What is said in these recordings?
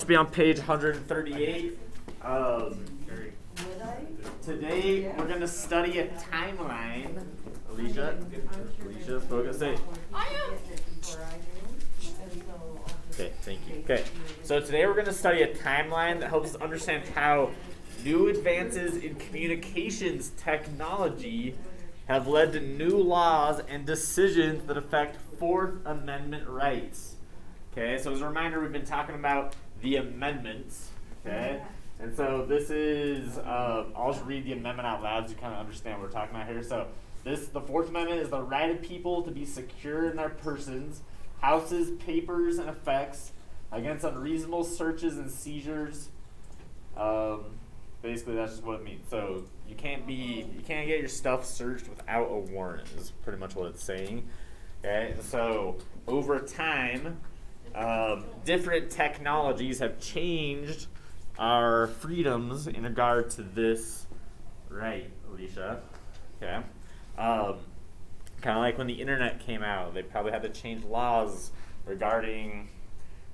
be on page 138. Today we're going to study a timeline. Alicia, focus. Say. Okay, thank you. Okay, so today we're going to study a timeline that helps us understand how new advances in communications technology have led to new laws and decisions that affect Fourth Amendment rights. Okay, so as a reminder, we've been talking about the amendments. Okay, and so this is, I'll just read the amendment out loud so you kind of understand what we're talking about here. So the Fourth Amendment is the right of people to be secure in their persons, houses, papers, and effects against unreasonable searches and seizures. Basically, that's just what it means. So you can't get your stuff searched without a warrant is pretty much what it's saying. Okay, so over time, different technologies have changed our freedoms in regard to this right, Alicia. Okay, kind of like when the internet came out, they probably had to change laws regarding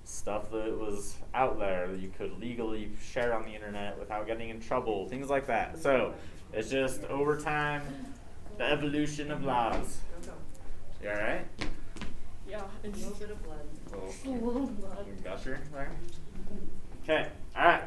stuff that was out there that you could legally share on the internet without getting in trouble, things like that. So it's just over time, the evolution of laws. You all right? Yeah. A little bit of blood. A little blood. Gusher there. Okay, all right.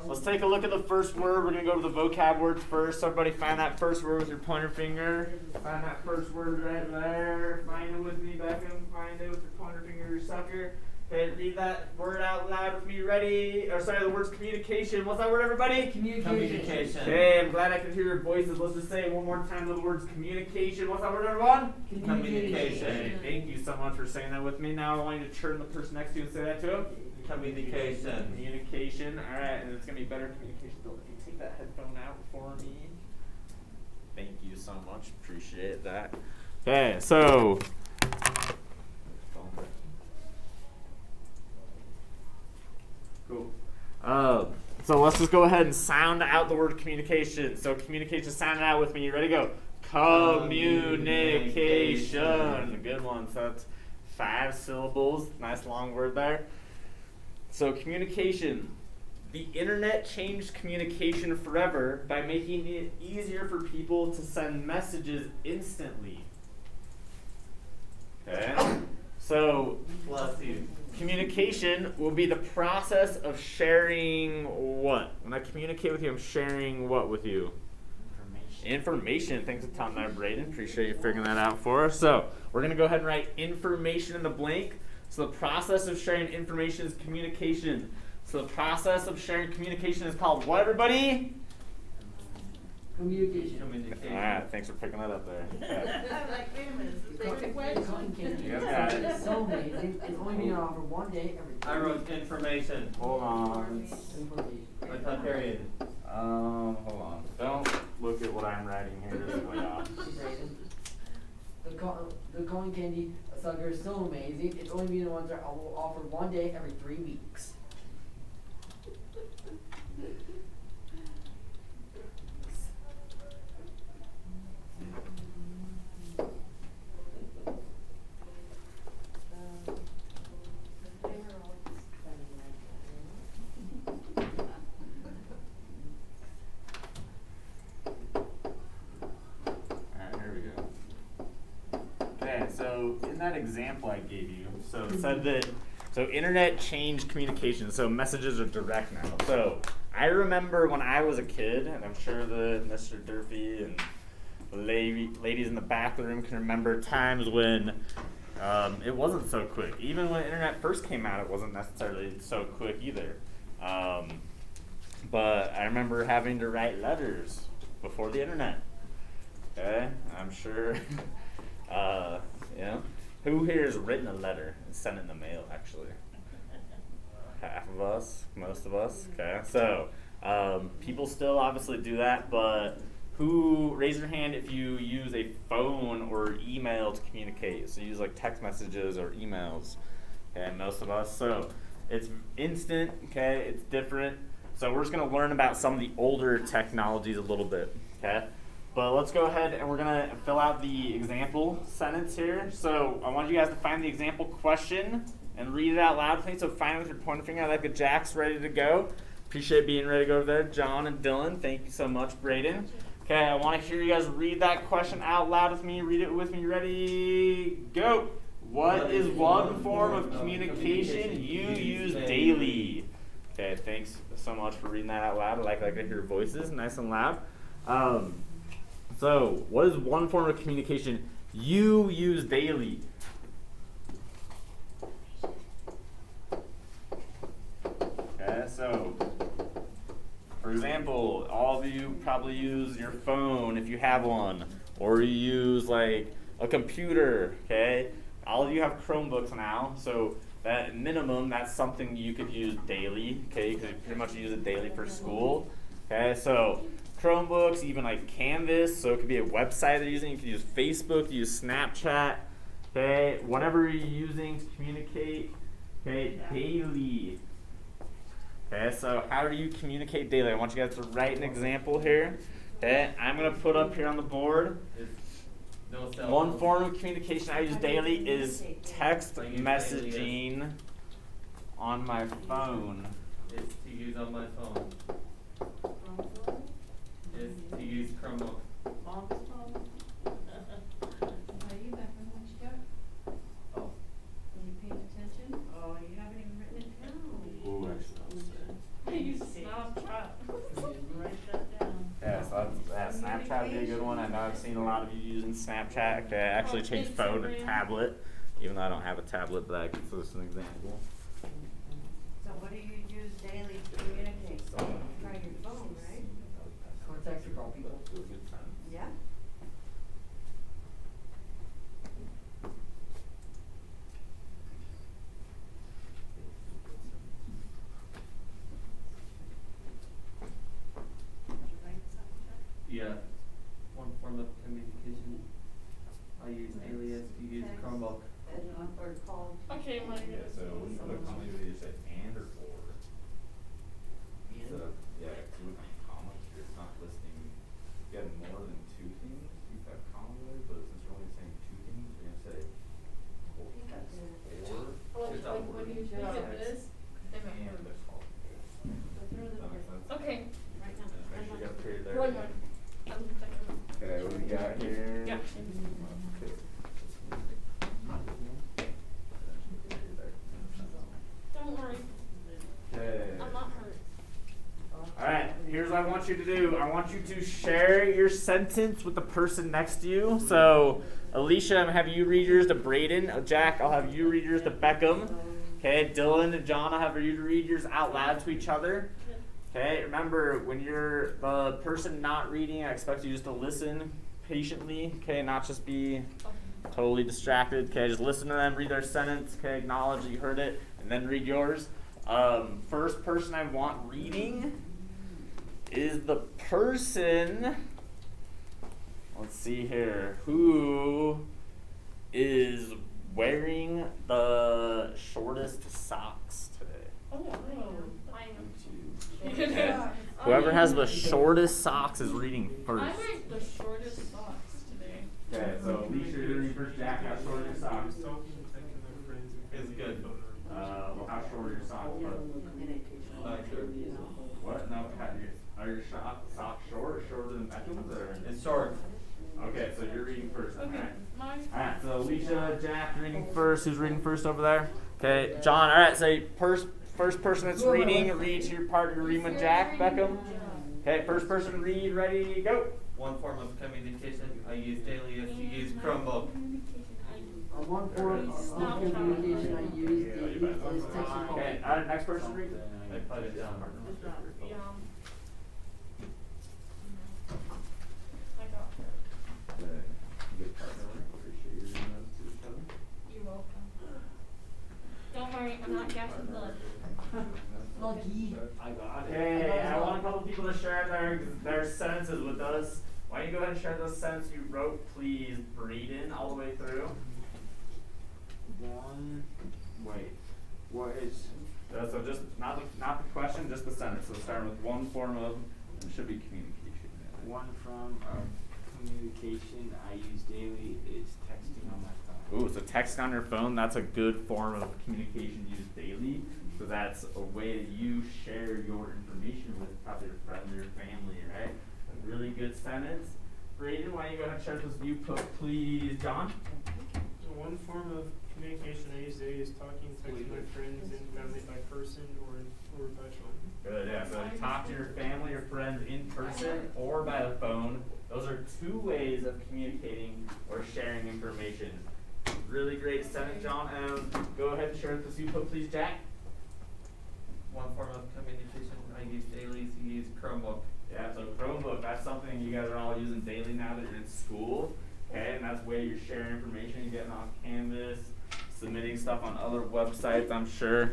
Let's take a look at the first word. We're going to go to the vocab words first. So everybody find that first word with your pointer finger. Find that first word right there. Find it with me, Beckham. Find it with your pointer finger, you sucker. Okay, read that word out loud with me. Ready? The word's communication. What's that word, everybody? Communication. Okay, I'm glad I can hear your voices. Let's just say it one more time. The word's communication. What's that word, everyone? Communication. Okay, thank you so much for saying that with me. Now I want you to turn to the person next to you and say that to him. Communication. Communication. All right, and it's going to be better communication. Bill, if you take that headphone out for me. Thank you so much. Appreciate that. Okay, so cool. So let's just go ahead and sound out the word communication. So communication, sound it out with me. You ready? Go. Communication. Good one. So that's 5 syllables. Nice long word there. So communication. The internet changed communication forever by making it easier for people to send messages instantly. Okay. So Bless you. communication will be the process of sharing what? When I communicate with you, I'm sharing what with you? Information. Thanks a ton there, Braden. Appreciate you figuring that out for us. So we're going to go ahead and write information in the blank. So the process of sharing information is communication. So the process of sharing communication is called what, everybody? Communication. All right, thanks for picking that up there. I'm like, wait a minute. It's so amazing. It's only being offered one day every 3 I wrote information. Hold on. Information. With a period. Hold on. Don't look at what I'm writing here. This is way off. The cotton candy sucker is so amazing. It's only being offered one day every 3 weeks. So in that example I gave you, so it said that, so internet changed communication, so messages are direct now. So I remember when I was a kid, and I'm sure that Mr. Durfee and the ladies in the back of the room can remember times when it wasn't so quick. Even when internet first came out, it wasn't necessarily so quick either. But I remember having to write letters before the internet. Okay, I'm sure. Who here has written a letter and sent it in the mail, actually? Half of us, most of us. Okay, so people still obviously do that, but raise your hand if you use a phone or email to communicate. So you use like text messages or emails. Okay, most of us. So it's instant, okay, it's different. So we're just going to learn about some of the older technologies a little bit, okay? But let's go ahead and we're going to fill out the example sentence here. So I want you guys to find the example question and read it out loud with me. So find with your pointer finger like the Jack's ready to go. Appreciate being ready to go over there. John and Dylan, thank you so much, Braden. Okay, I want to hear you guys read that question out loud with me. Read it with me. Ready, go. What is one form of communication you use daily? Okay, thanks so much for reading that out loud. I like to hear your voices, nice and loud. So, what is one form of communication you use daily? Okay, so, for example, all of you probably use your phone if you have one, or you use like a computer, okay? All of you have Chromebooks now, so that minimum, that's something you could use daily, okay? Because you pretty much use it daily for school, okay? So Chromebooks, even like Canvas, so it could be a website they're using. You could use Facebook, use Snapchat, okay? Whatever you're using to communicate, okay, daily. Okay, so how do you communicate daily? I want you guys to write an example here. Okay, I'm going to put up here on the board. One form of communication I use daily is text messaging on my phone. It's to use on my phone. It's to use Chromebook. Mom's phone. Are you back on what you got? Oh. Are you paying attention? Oh, you haven't even written it down. Ooh, actually, I use Snapchat. Write that down. yeah, so Snapchat would be a good one. I know I've seen a lot of you using Snapchat. Okay, I actually changed phone to tablet, even though I don't have a tablet, but I can just an example. So what do you use daily to communicate? Try your phone, right? Or text or call people. Yeah. Yeah. One form of communication I use daily is to use Chromebook. Or call. Okay, my Yeah, so when you put comma, you just say and or or. So, yeah, because with commas, it's not listing, if you have more than two things, you have comma there, but since you're only saying two things, you're going to say or. It's like when you upward. look at this, they might And hurt. the call. Does that make sense? Okay, Right now. Just make sure you got a period there. one more. Okay, what do we got here? Yeah. Don't worry, Okay. I'm not hurt. Alright, here's what I want you to do. I want you to share your sentence with the person next to you. So, Alicia, I'm going to have you read yours to Braden. Jack, I'll have you read yours to Beckham. Okay, Dylan and John, I'll have you to read yours out loud to each other. Okay, remember, when you're the person not reading, I expect you just to listen patiently. Okay, not just be totally distracted. Okay, just listen to them, read their sentence. Okay, acknowledge that you heard it, and then read yours. First person I want reading is the person, let's see here, who is wearing the shortest socks today. Oh, I am. Whoever has the shortest socks is reading I first. wear the shortest socks today. Okay, so Alicia, you're reading first. Jack, how short are your socks? It's good. Well, how short are your socks? Not sure. What? No, are your socks short or shorter than Beckham's? Or? It's short. Okay, so you're reading first. Okay, Alright. mine. Alright, so Alicia, Jack, you're reading first. Who's reading first over there? Okay, John, alright, so first person that's reading, read your part. You're reading with Jack, Beckham. Okay, first person read, ready, go. One form of communication I use daily is to use Chromebook. One form of communication I use daily is text or call Okay, people. next person read. I put it down. Yeah. I got her. Good partner. Appreciate you reading those to each other. You're welcome. Don't worry, I'm not gassing blood. Lucky. I got it. Okay, I want a couple people to share their sentences with us. Why don't you go ahead and share those sentences you wrote, please, Braden, all the way through. What is? So just not the question, just the sentence. So starting with one form of, it should be communication. One form of communication I use daily is texting on my phone. Ooh, so texting on your phone, that's a good form of communication used daily. So that's a way that you share your information with probably your friends or your family, right? A really good sentence. Brayden, why don't you go ahead and share this with you, please, John? One form of communication I use today is talking, texting my friends and family by person or by phone. Good, yeah. So talk to your family or friends in person or by the phone. Those are two ways of communicating or sharing information. Really great sentence, John. Go ahead and share it with us, please, Jack. One form of communication I use daily is to use Chromebook. Yeah, so Chromebook, that's something you guys are all using daily now that you're in school. Okay, and that's where you're sharing information, you're getting off Canvas, submitting stuff on other websites, I'm sure.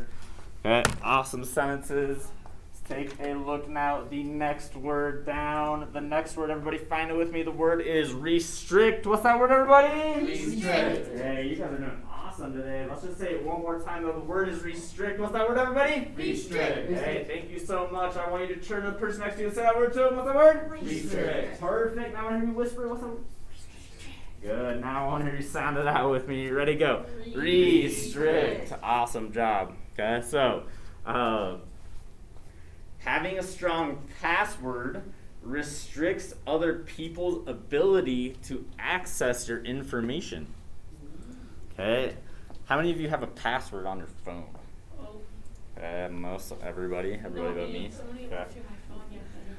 Okay, awesome sentences. Let's take a look now at the next word down. The next word, everybody find it with me. The word is restrict. What's that word, everybody? Restrict. Hey, you guys are doing awesome today. Let's just say it one more time though. The word is restrict. What's that word, everybody? Restrict. Hey, thank you so much. I want you to turn to the person next to you and say that word to them. What's that word? Restrict. Perfect. Now I want to hear you whisper. What's that word? Good. Now I want to hear you sound it out with me. Ready? Go. Restrict. Awesome job. Okay. So, having a strong password restricts other people's ability to access your information. Okay. How many of you have a password on your phone? Most everybody but me. Okay.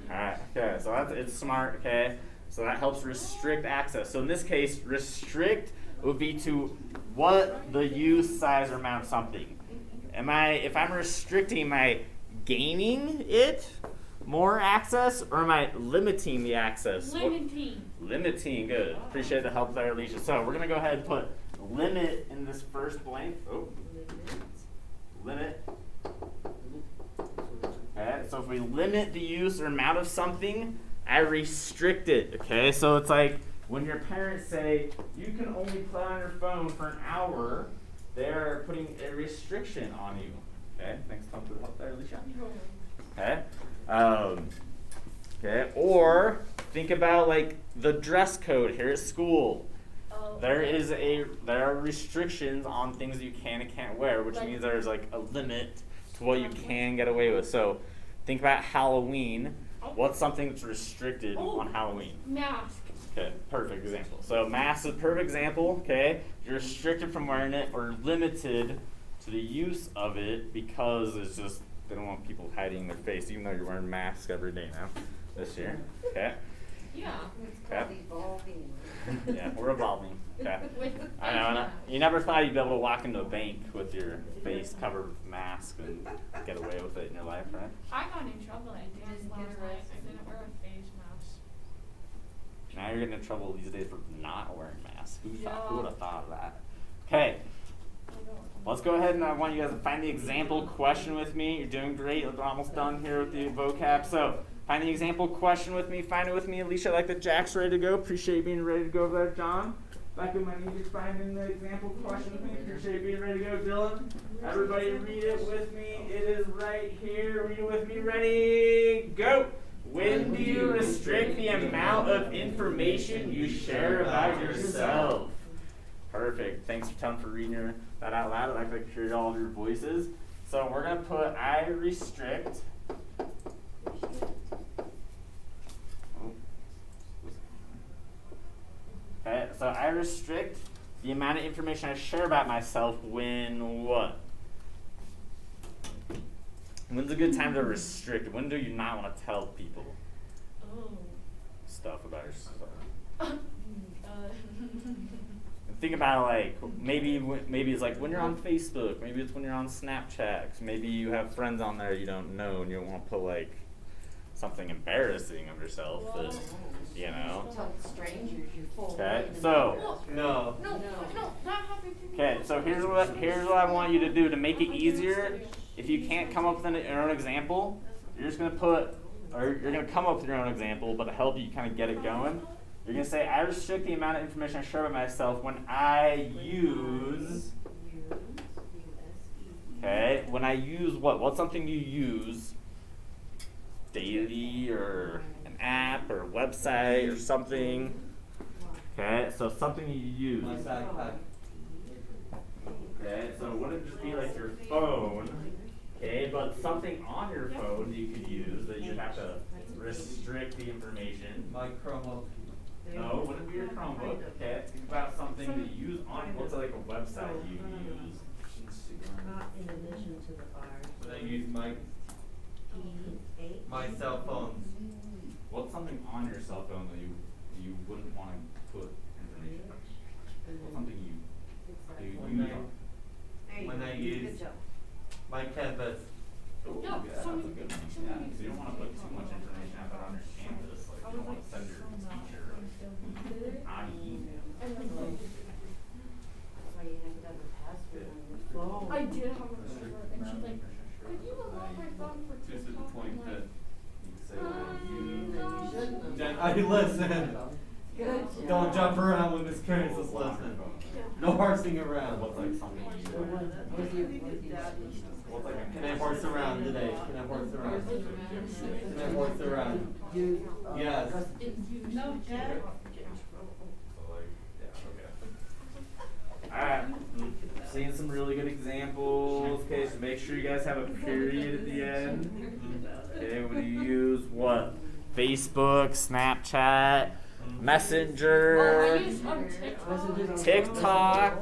All right. Okay. So it's smart. Okay. So that helps restrict access. So in this case, restrict would be to what the use, size, or amount of something. If I'm restricting, am I gaining it more access, or am I limiting the access? Limiting, good. Appreciate the help there, Alicia. So we're gonna go ahead and put limit in this first blank. Oh, limit. Okay, so if we limit the use or amount of something, I restrict it, okay? So it's like when your parents say, you can only play on your phone for an hour, they're putting a restriction on you. Okay, thanks Tom for the help there, Alicia. Okay, okay. Or think about like the dress code here at school. There are restrictions on things that you can and can't wear, which means there's like a limit to what you can get away with. So think about Halloween. What's something that's restricted on Halloween? Mask. Okay, perfect example. So mask is a perfect example, okay? You're restricted from wearing it or limited to the use of it because it's just, they don't want people hiding their face, even though you're wearing masks every day now, this year, okay? Yeah. It's called evolving. Yeah, we're evolving, okay? With I know, you never thought you'd be able to walk into a bank with your face covered with mask and get away with it in your life, right? I got in trouble at dance last night. I didn't wear a face mask. Now you're getting in trouble these days for not wearing masks. Who Yeah. would have thought of that? Okay, let's go ahead and I want you guys to find the example question with me. You're doing great. We're almost done here with the vocab. So find the example question with me. Find it with me, Alicia. I like that Jack's ready to go. Appreciate you being ready to go over there, John. Back in my knees, finding the example question with me. Appreciate you being ready to go, Dylan. Everybody read it with me. It is right here. Read it with me. Ready, go. When do you restrict the amount of information you share about yourself? Perfect. Thanks a ton for reading that out loud. I like to hear all of your voices. So we're going to put I restrict. Okay, so I restrict the amount of information I share about myself when what? When's a good time to restrict? When do you not want to tell people stuff about yourself? Think about like maybe it's like when you're on Facebook, maybe it's when you're on Snapchat, maybe you have friends on there you don't know and you don't want to put like something embarrassing of yourself that you know. Tell strangers you're full. Okay, so No. No, that happened to me. okay, so here's what I want you to do to make it easier. If you can't come up with your own example, you're just gonna you're gonna come up with your own example, but to help you kind of get it going, you're gonna say I restrict the amount of information I share about myself when I use. Okay, when I use what? What's something you use daily or an app or a website or something? Okay, so something you use. My backpack. Okay, so it wouldn't just be like your phone, okay, but something on your phone you could use that you'd have to restrict the information. My Chromebook. No, it wouldn't be your Chromebook, okay? Think about something that you use on, what's like a website you use? Not in addition to the bars. When I use my cell phone. What's something on your cell phone that you wouldn't want to put information on? What's something you use on? When I use my canvas. Oh, No, yeah, that's a some- good one. some Yeah, use so you don't want to put too much information out there on your canvas. Like, you don't want to send your teacher an email. That's why you have to have a password on your phone. I did have a password, and she's like, could you unlock my phone for Just to the TikTok? point I'm that You can say what you no. Jen, I listen. Good Don't job. jump around when Miss Curtis is listening. No horsing around. What's like something you So what's what's like a Can I horse around today? Can I horse around? Can I horse around? Use, Yes. No, Jen. So like, yeah, okay. Alright, seeing some really good examples. Okay, so make sure you guys have a period at the end. Okay, when you use what? Facebook, Snapchat, Messenger, TikTok,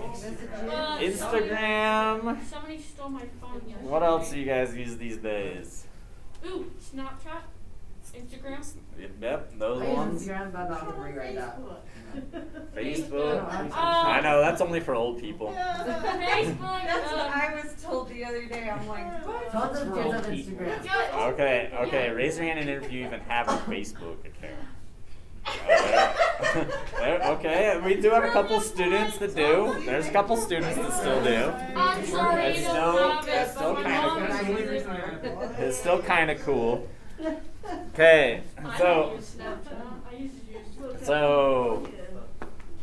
Instagram. Somebody stole my phone yesterday. What else do you guys use these days? Ooh, Snapchat, Instagram. Yep, those I use ones. Instagram, but I'm not gonna rewrite that. Facebook. I I know, that's only for old people. Facebook. That's what I was told the other day. I'm like, what? Tons of kids have Instagram. Okay, raise your hand and if you even have a Facebook account. Okay, we do have a couple students that do. There's a couple students that still do. I'm sorry, It's you still, don't have it, it's still but my kind mom of, uses it. it's still kind of cool. Okay, I don't so, use Snapchat. I used to use so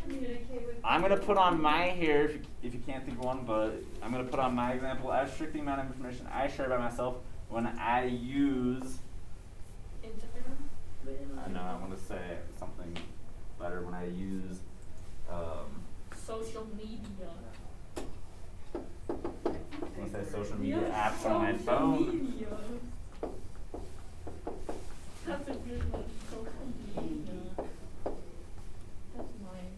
communicate with. I'm gonna put on my here if you can't think of one, but I'm gonna put on my example. I restrict the amount of information I share by myself when I use. Instagram. I know I want to say something better when I use. Social media. When I say social media apps on my phone. Media. That's a good one. Social media. That's mine.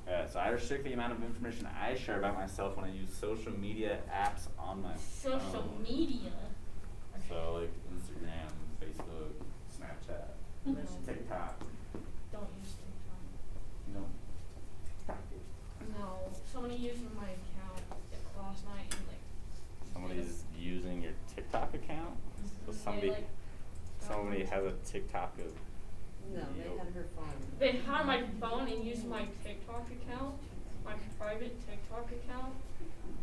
Yeah, so I restrict the amount of information I share about myself when I use social media apps on my Social phone. media. So like Instagram, Facebook, Snapchat, TikTok. Don't use TikTok. You know, TikTok. No, somebody used my account last night and like. Somebody's using your TikTok account. So somebody has a TikTok of. No, they had her phone. They had my phone and used my TikTok account, my private TikTok account.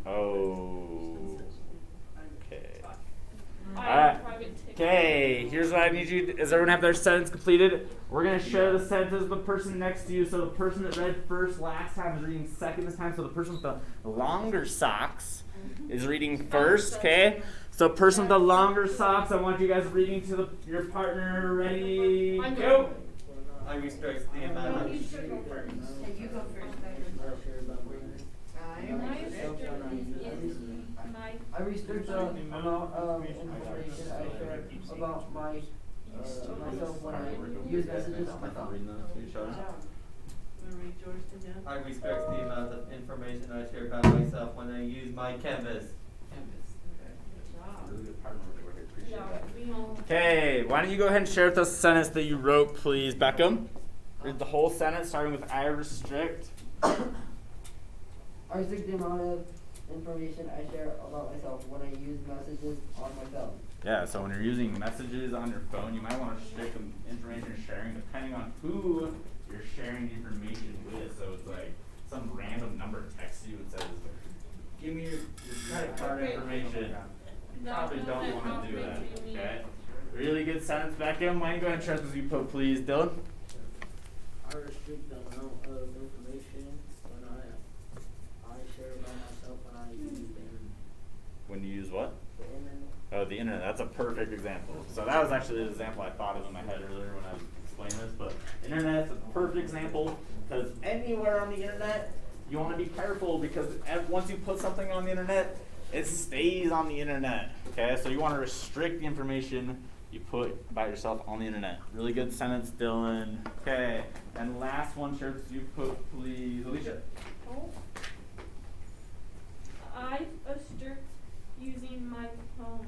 Oh. Okay. I Alright. have a private TikTok. Okay, here's what I need you to, does everyone have their sentence completed? We're going to share the sentence with the person next to you. So the person that read first last time is reading second this time. So the person with the longer socks is reading first, okay? So person with the longer socks, I want you guys reading to your partner. Ready, I'm go! I restrict the amount of. You should go first. Hey, you go first, baby. I restrict the amount of information I share about myself when I use messages on my phone. Reading those to each other. I restrict the amount of information I share about myself when I use my canvas. Really good partner work here. Appreciate Yeah, that. we all. Okay, why don't you go ahead and share with us the sentence that you wrote, please, Beckham? Read the whole sentence, starting with I restrict. I restrict the amount of information I share about myself when I use messages on my phone. Yeah, so when you're using messages on your phone, you might want to restrict the information you're sharing depending on who you're sharing the information with. So it's like some random number texts you and says, give me your credit card information. You probably don't want to do that, okay? Really good sentence, Beckham. Why don't you go ahead and share this with you, please, Dylan? I restrict the amount of information when I share about myself when I use the internet. When you use what? The internet. Oh, the internet. That's a perfect example. So that was actually the example I thought of in my head earlier when I was explaining this. But internet's a perfect example. because anywhere on the internet, you want to be careful because once you put something on the internet, it stays on the internet. Okay, so you want to restrict the information you put about yourself on the internet. Really good sentence, Dylan. Okay, and last one, share you put, please, Alicia. Oh. I restrict using my phone.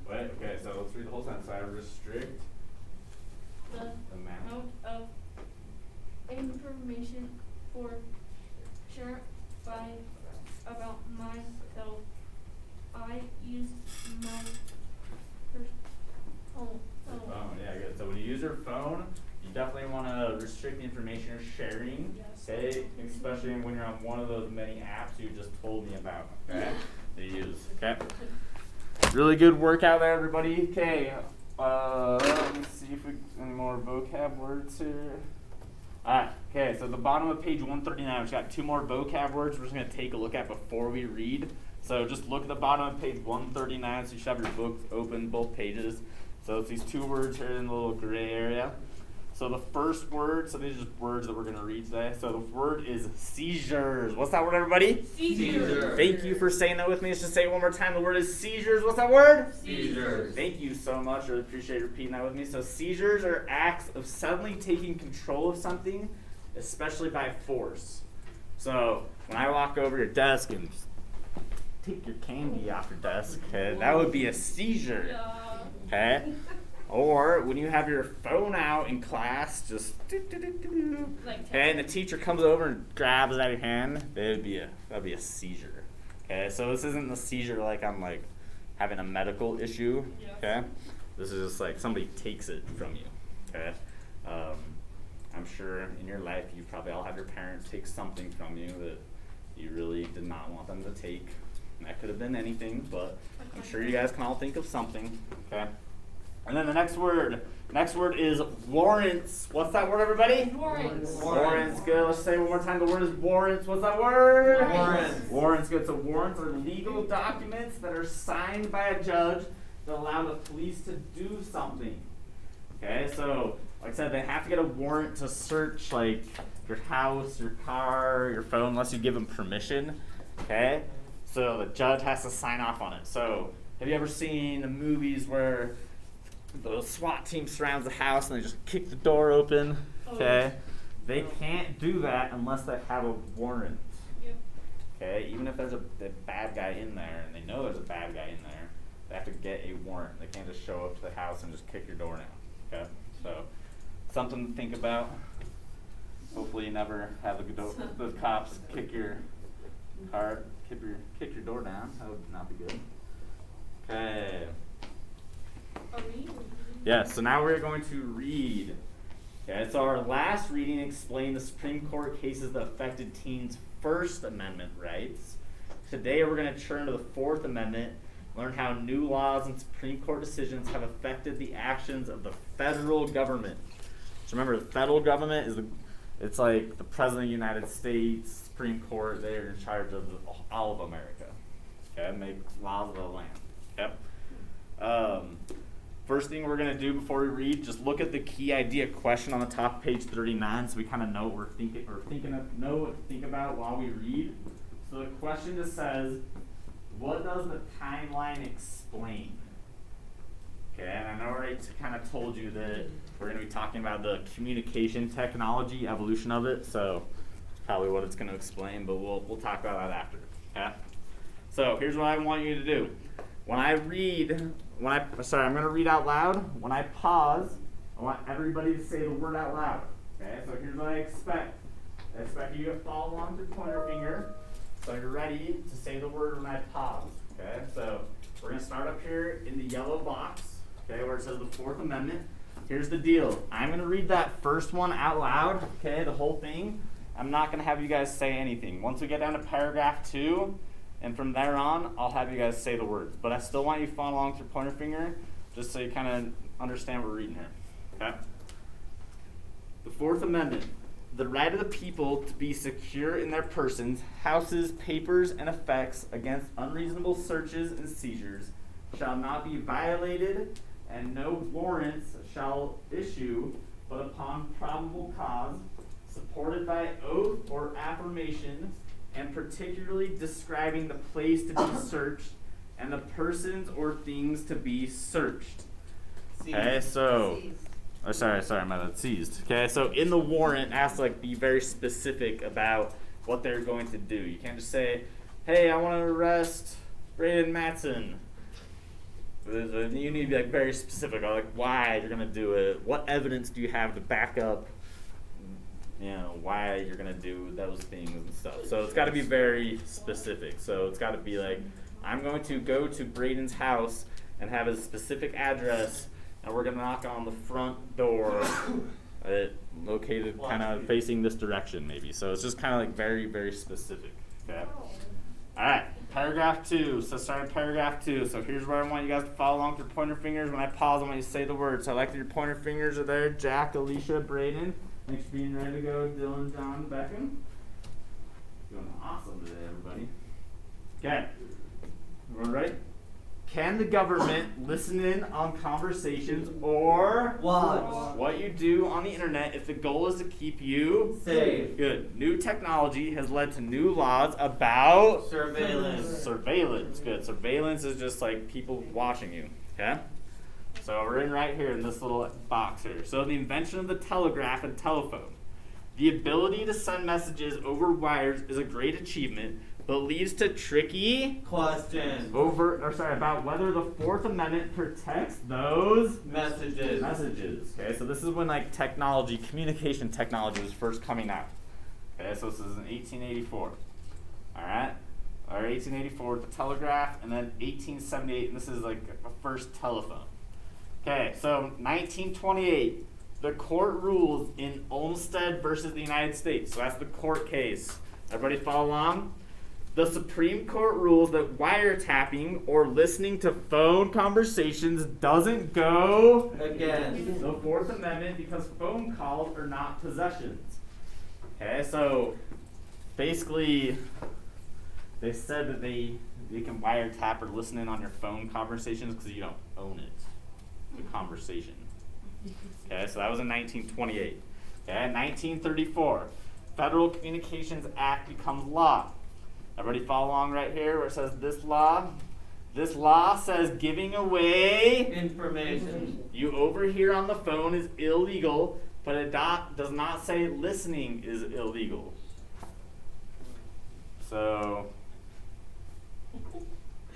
Wait, okay, so let's read the whole sentence. I restrict The amount of information for shared by about myself. I use my phone. Phone, yeah, good. So when you use your phone, you definitely want to restrict the information you're sharing. Yes. Okay, especially when you're on one of those many apps you just told me about. Okay, to use. Okay. Really good workout there, everybody. Okay. Let me see if we any more vocab words here. Alright, okay, so the bottom of page 139, we've got 2 more vocab words we're just going to take a look at before we read. So just look at the bottom of page 139, so you should have your book open, both pages. So it's these 2 words here in the little gray area. So the first word, so these are just words that we're going to read today. So the word is seizures. What's that word, everybody? Seizures. Thank you for saying that with me. Let's just say it one more time. The word is seizures. What's that word? Seizures. Thank you so much. I really appreciate you repeating that with me. So seizures are acts of suddenly taking control of something, especially by force. So when I walk over your desk and just take your candy off your desk, okay, that would be a seizure. Yeah. Okay? Or when you have your phone out in class, just Like okay, and the teacher comes over and grabs it out of your hand, that'd be a seizure. Okay, so this isn't a seizure like I'm like having a medical issue. Yeah. Okay, this is just like somebody takes it from you. Okay, I'm sure in your life you probably all have your parents take something from you that you really did not want them to take. And that could have been anything, but I'm sure you guys can all think of something. Okay. And then the next word is warrants. What's that word, everybody? Warrants. Warrants, good. Let's say it one more time. The word is warrants. What's that word? Warrants. Warrants, good. So warrants are legal documents that are signed by a judge that allow the police to do something. Okay, so like I said, they have to get a warrant to search like your house, your car, your phone, unless you give them permission. Okay, so the judge has to sign off on it. So have you ever seen the movies where the SWAT team surrounds the house and they just kick the door open? Okay, they can't do that unless they have a warrant. Yep. Okay, even if there's a bad guy in there and they know there's a bad guy in there, they have to get a warrant. They can't just show up to the house and just kick your door down. Okay, so something to think about. Hopefully you never have the cops kick your car, kick your door down. That would not be good. Okay. Are we? Yeah, so now we're going to read. Okay, so our last reading explained the Supreme Court cases that affected teens' First Amendment rights. Today we're going to turn to the Fourth Amendment, learn how new laws and Supreme Court decisions have affected the actions of the federal government. So remember, the federal government is it's like the President of the United States, Supreme Court, they're in charge of all of America. Okay, make laws of the land. Okay. First thing we're going to do before we read, just look at the key idea question on the top of page 39 so we kind of know what know what to think about while we read. So the question just says, what does the timeline explain? Okay, and I know I already kind of told you that we're going to be talking about the communication technology, evolution of it, so it's probably what it's going to explain, but we'll talk about that after. Okay? So here's what I want you to do. When I read, I'm going to read out loud. When I pause, I want everybody to say the word out loud. Okay, so here's what I expect. I expect you to follow along with your pointer finger. So you're ready to say the word when I pause. Okay, so we're going to start up here in the yellow box, okay, where it says the Fourth Amendment. Here's the deal. I'm going to read that first one out loud, okay, the whole thing. I'm not going to have you guys say anything. Once we get down to paragraph 2, and from there on, I'll have you guys say the words. But I still want you to follow along with your pointer finger, just so you kind of understand what we're reading here. Okay? The Fourth Amendment. The right of the people to be secure in their persons, houses, papers, and effects against unreasonable searches and seizures shall not be violated, and no warrants shall issue but upon probable cause, supported by oath or affirmation, and particularly describing the place to be searched and the persons or things to be searched. Okay, so, oh, sorry, my bad, seized. Okay, so in the warrant, it has to be very specific about what they're going to do. You can't just say, hey, I want to arrest Braden Matson. You need to be very specific on why you're going to do it. What evidence do you have to back up, why you're going to do those things and stuff. So it's got to be very specific. So it's got to be I'm going to go to Braden's house and have his specific address, and we're going to knock on the front door, located kind of facing this direction maybe. So it's just kind of very, very specific. Okay. All right, paragraph 2. So starting paragraph 2. So here's where I want you guys to follow along with your pointer fingers. When I pause, I want you to say the words. So I like that your pointer fingers are there. Jack, Alicia, Braden. Thanks for being ready to go. Dylan, John, Beckham. Doing awesome today, everybody. Okay. Everyone ready? Can the government listen in on conversations or Watch. what you do on the internet if the goal is to keep you Safe. Good. New technology has led to new laws about Surveillance. Surveillance. Good. Surveillance is just people watching you. Okay? So we're in right here in this little box here. So the invention of the telegraph and telephone. The ability to send messages over wires is a great achievement, but leads to tricky Questions. about whether the Fourth Amendment protects those Messages. Okay, so this is when communication technology was first coming out. Okay, so this is in 1884. All right, or 1884 with the telegraph, and then 1878, and this is the first telephone. Okay, so 1928, the court rules in Olmsted versus the United States. So that's the court case. Everybody follow along? The Supreme Court rules that wiretapping or listening to phone conversations doesn't go Against the Fourth Amendment because phone calls are not possessions. Okay, so basically they said that they can wiretap or listen in on your phone conversations because you don't own it, the conversation. Okay, so that was in 1928. Okay, 1934, Federal Communications Act becomes law. Everybody follow along right here where it says this law. This law says giving away information. you over here on the phone is illegal, but it does not say listening is illegal. So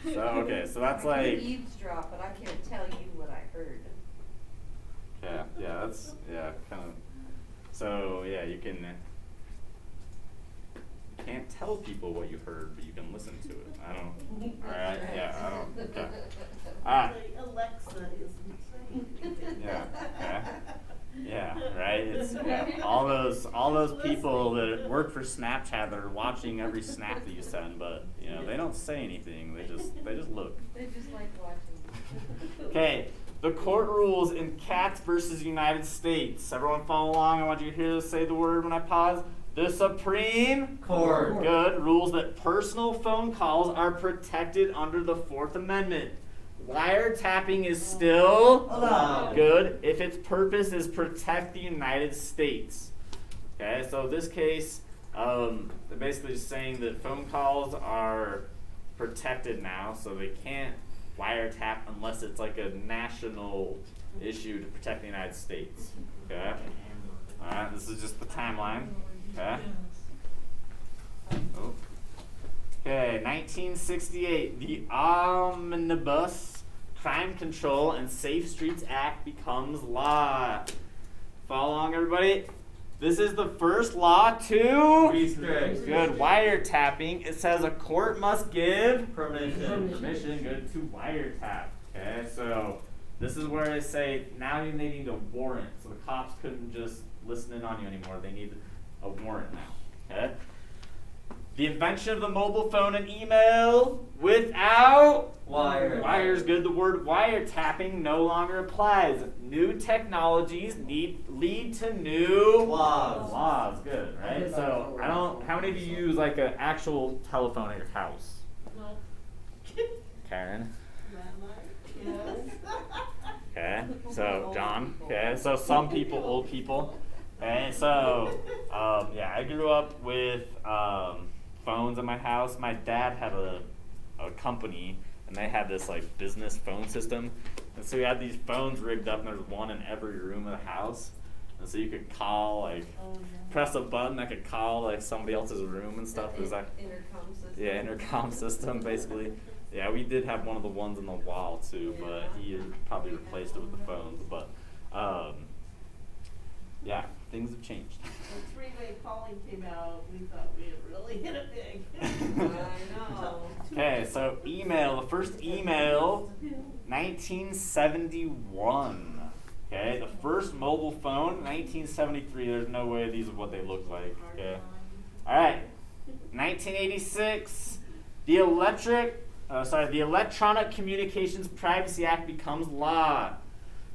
okay, so that's I can eavesdrop, but I can't tell you what I heard. that's kind of. So you can't tell people what you heard, but you can listen to it. I don't. All right. Yeah. I don't. Okay. All right. Alexa isn't saying. Yeah. Okay. Yeah. Right. It's all those people that work for Snapchat that are watching every snap that you send, but they don't say anything. They just look. They just like watching. Okay. The court rules in Katz versus United States. Everyone follow along. I want you to hear say the word when I pause. The Supreme Court. Good. Rules that personal phone calls are protected under the Fourth Amendment. Wiretapping is still Allowed. Good if its purpose is protect the United States. Okay, so this case, they're basically just saying that phone calls are protected now, so they can't wiretap unless it's a national issue to protect the United States. Okay? Alright, this is just the timeline. Okay. Oh. Okay, 1968, the Omnibus Crime Control and Safe Streets Act becomes law. Follow along, everybody. This is the first law to Restrict. Good. Wiretapping. It says a court must give Permission. good to wiretap. Okay, so this is where they say now they need a warrant. So the cops couldn't just listen in on you anymore. They need a warrant now. Okay? The invention of the mobile phone and email without wires. Good. The word wiretapping no longer applies. New technologies lead to new laws. Good, right? So how many of you use an actual telephone at your house? No. Karen? Yes. Okay. So John? Okay. So some people, old people. Okay. So Yeah, I grew up with phones in my house. My dad had a company, and they had this like business phone system, and so we had these phones rigged up, and there was one in every room of the house, and so you could call like press a button that could call like somebody else's room and stuff. It was like Intercom system. yeah, intercom system basically. Yeah, we did have one of the ones on the wall too, but he probably replaced it with the phones. But yeah, things have changed. When three-way calling came out, we thought we had really hit it big. I know. Okay, so email. The first email, 1971. Okay, the first mobile phone, 1973. There's no way these are what they look like. Okay. All right, 1986. The Electronic Communications Privacy Act becomes law.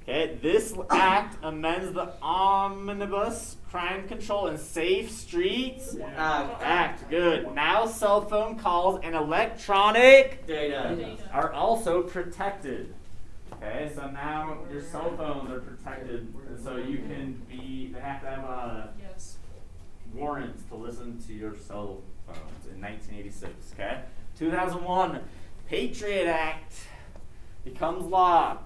Okay, this act amends the Omnibus Crime Control and Safe Streets Act. Good. Now cell phone calls and electronic Data. are also protected. Okay, so now your cell phones are protected, and so you can be. They have to have Yes. warrants to listen to your cell phones in 1986. Okay, 2001, Patriot Act becomes law.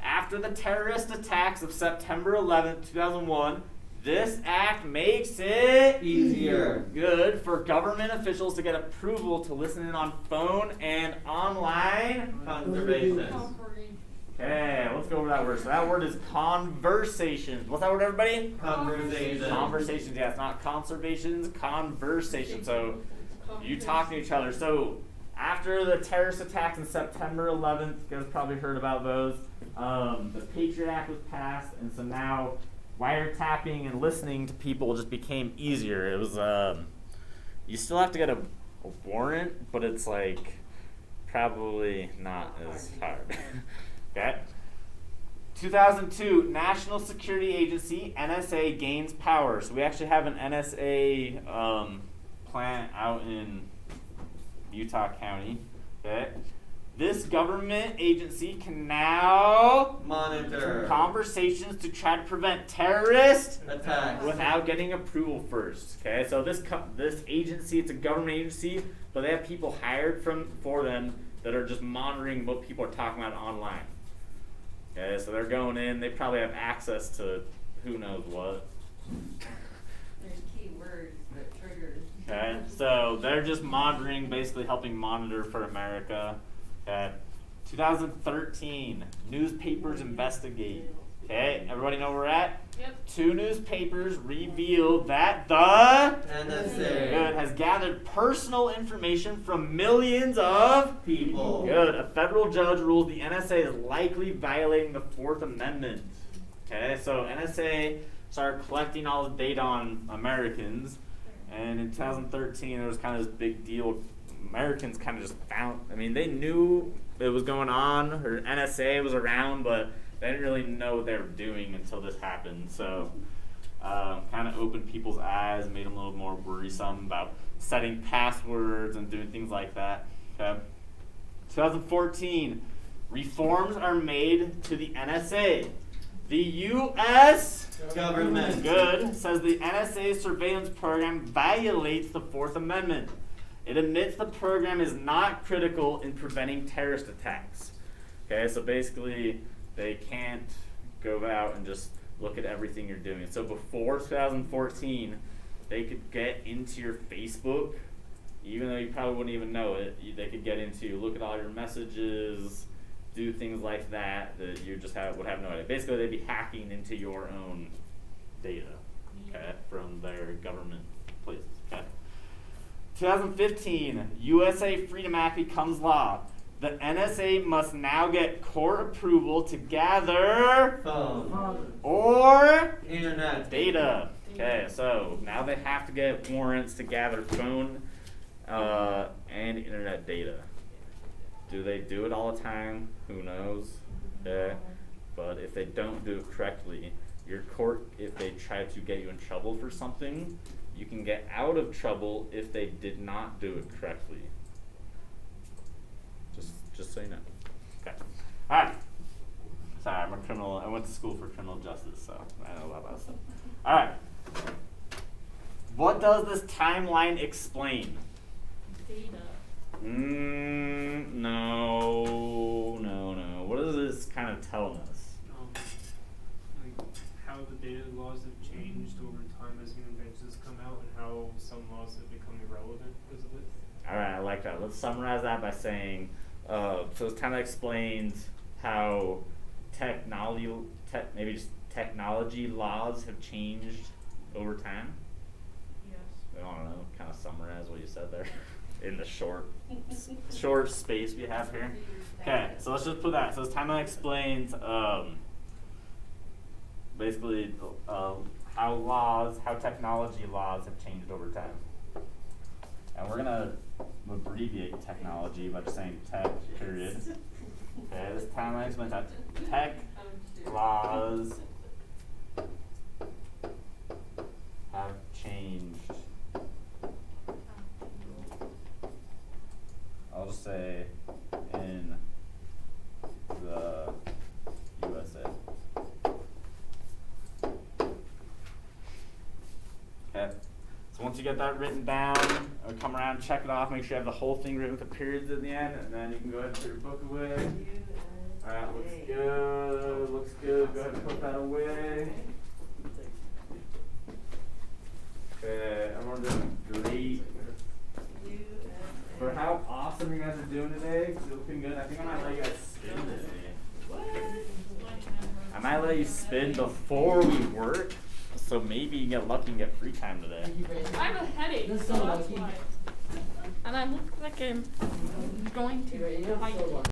After the terrorist attacks of September 11th, 2001, this act makes it Easier. good for government officials to get approval to listen in on phone and online. Conservation. Comforting. Okay, let's go over that word. So that word is conversations. What's that word, everybody? Conversation. Conversations. Yeah, it's not conservations, conversation. So you talk to each other. So after the terrorist attacks on September 11th, you guys probably heard about those. The Patriot Act was passed, and so now wiretapping and listening to people just became easier. It was you still have to get a warrant, but it's like probably not as hard. Okay. 2002, National Security Agency, NSA, gains power. So we actually have an NSA plant out in Utah County. Okay. This government agency can now Monitor. conversations to try to prevent terrorist Attacks. without getting approval first. Okay, so this agency, it's a government agency, but they have people hired for them that are just monitoring what people are talking about online. Okay, so they're going in. They probably have access to who knows what. There's key words that trigger. Okay, so they're just monitoring, basically helping monitor for America. Okay, 2013, newspapers investigate. Okay, everybody know where we're at? Yep. 2 newspapers revealed that the NSA. has gathered personal information from millions of People. Good. A federal judge rules the NSA is likely violating the 4th Amendment. Okay, so NSA started collecting all the data on Americans, and in 2013 there was kind of this big deal. Americans kind of just found, I mean, they knew it was going on, or NSA was around, but they didn't really know what they were doing until this happened. So kind of opened people's eyes, made them a little more worrisome about setting passwords and doing things like that. Okay. 2014, reforms are made to the NSA. The U.S. Government. Good says the NSA surveillance program violates the 4th Amendment. It admits the program is not critical in preventing terrorist attacks. Okay, so basically they can't go out and just look at everything you're doing. So before 2014, they could get into your Facebook, even though you probably wouldn't even know it. They could get into, look at all your messages, do things like that you just would have no idea. Basically, they'd be hacking into your own data, okay, from their government places. Okay. 2015, USA Freedom Act becomes law. The NSA must now get court approval to gather Phone. or Internet. data. Okay, so now they have to get warrants to gather phone and internet data. Do they do it all the time? Who knows? Okay. But if they don't do it correctly, your court, if they try to get you in trouble for something, you can get out of trouble if they did not do it correctly. Just so you know. Okay. All right. Sorry, I'm a criminal. I went to school for criminal justice, so I know a lot about stuff. All right. What does this timeline explain? Data. No. What is this kind of telling us? Like how the data laws have changed over time as new inventions come out, and how some laws have become irrelevant because of it. All right, I like that. Let's summarize that by saying, so this kind of explains how technology laws have changed over time. Yes. I don't know, kind of summarize what you said there in the short space we have here. Okay, so let's just put that. So this timeline explains basically how technology laws have changed over time. And we're gonna abbreviate technology by just saying tech, period. Okay, this timeline explains how tech laws have changed. I'll just say in the USA. Okay. So once you get that written down, come around, check it off, make sure you have the whole thing written with the periods at the end, and then you can go ahead and put your book away. Alright, looks good, looks good. Go ahead and put that away. Okay, everyone doing great. For how awesome you guys are doing today, it's looking good. I think I might let you guys spin today. I might let you spin before we work, so maybe you get lucky and get free time today. I have a headache, That's so so that's lucky. why. And I look like I'm going to You're so fight. lucky.